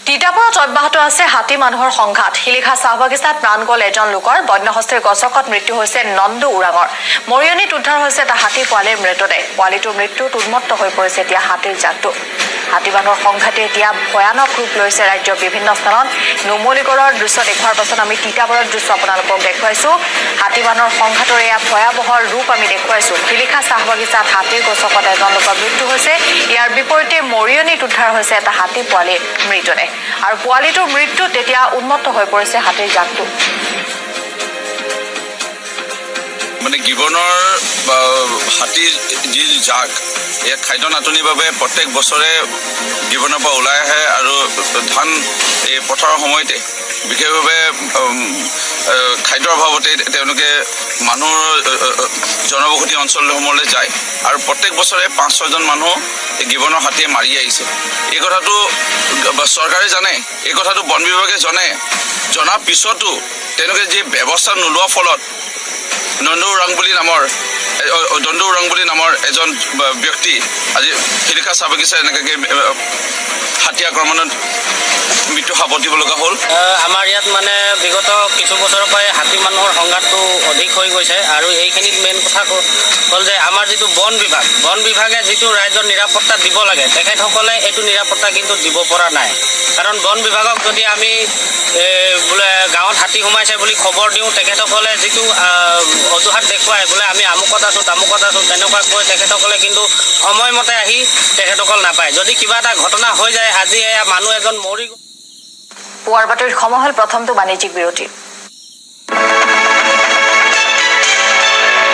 তিতাবৰত অব্যাহত আছে হাতী মানুহৰ সংঘাত শিলিখা চাহ বাগিচাত প্ৰাণ গ'ল এজন লোকৰ বন্যহস্তীৰ গছকত মৃত্যু হৈছে নন্দু উৰাঙৰ মৰিয়নীত উদ্ধাৰ হৈছে এটা হাতী পোৱালিৰ মৃতদেহ পোৱালিটোৰ মৃত্যুত উন্মত্ত হৈ পৰিছে এতিয়া হাতীৰ জাকটো হাতী মানুহৰ সংঘাতে এতিয়া ভয়ানক ৰূপ লৈছে ৰাজ্যৰ বিভিন্ন স্থানত নুমলীগড়ৰ দৃশ্য দেখুৱাৰ পাছত আমি তিতাবৰৰ দৃশ্য আপোনালোকক দেখুৱাইছো হাতী মানুহৰ সংঘাতৰ এয়া ভয়াৱহ ৰূপ আমি দেখুৱাইছো শিলিখা চাহ বাগিচাত হাতীৰ গছকত এজন লোকৰ মৃত্যু হৈছে ইয়াৰ বিপৰীতে মৰিয়নীত উদ্ধাৰ হৈছে এটা হাতী পোৱালিৰ মৃতদেহ আৰু পোৱালিটোৰ মৃত্যুত তেতিয়া উন্মত্ত হৈ পৰিছে হাতীৰ জাকটো মানে গিবনৰ হাতীৰ যি জাক এই খাদ্য নাটনিৰ বাবে প্ৰত্যেক বছৰে গিবনৰ পৰা ওলাই আহে আৰু ধান এই পথাৰৰ সময়তে বিশেষভাৱে খাদ্যৰ অভাৱতে তেওঁলোকে মানুহৰ জনবসতি অঞ্চলসমূহলৈ যায় আৰু প্ৰত্যেক বছৰে 5-6জন মানুহ এই গিবনৰ হাতীয়ে মাৰি আহিছে এই কথাটো চৰকাৰে জানে এই কথাটো বন বিভাগে জনাৰ পিছতো তেওঁলোকে যি ব্যৱস্থা নোলোৱাৰ ফলত দণ্ডু উৰাং বুলি নামৰ এজন ব্যক্তি আজি শিলিখা চাহ বাগিচা এনেকৈ হাতী আক্ৰমণত মৃত্যু সাৱটিব লগা হ'ল আমাৰ ইয়াত মানে বিগত কিছু বছৰৰ পৰাই হাতী মানুহৰ সংঘাতটো অধিক হৈ গৈছে আৰু এইখিনিত মেইন কথা হ'ল যে আমাৰ যিটো বন বিভাগে যিটো ৰাইজৰ নিৰাপত্তা দিব লাগে তেখেতসকলে এইটো নিৰাপত্তা কিন্তু দিব পৰা নাই কাৰণ বন বিভাগক যদি আমি বোলে গাঁৱত হাতী সোমাইছে বুলি খবৰ দিওঁ তেখেতসকলে যিটো অজুহাত দেখুৱাই বোলে আমি আমুকত আছোঁ তেনেকুৱা কৈ তেখেতসকলে কিন্তু সময়মতে আহি তেখেতসকল নাপায় যদি কিবা এটা ঘটনা হৈ যায় আজি এয়া মানুহ এজন মৰি পুৱাৰ বাতৰিত সময় হ'ল প্ৰথমটো বাণিজ্যিক বিৰতি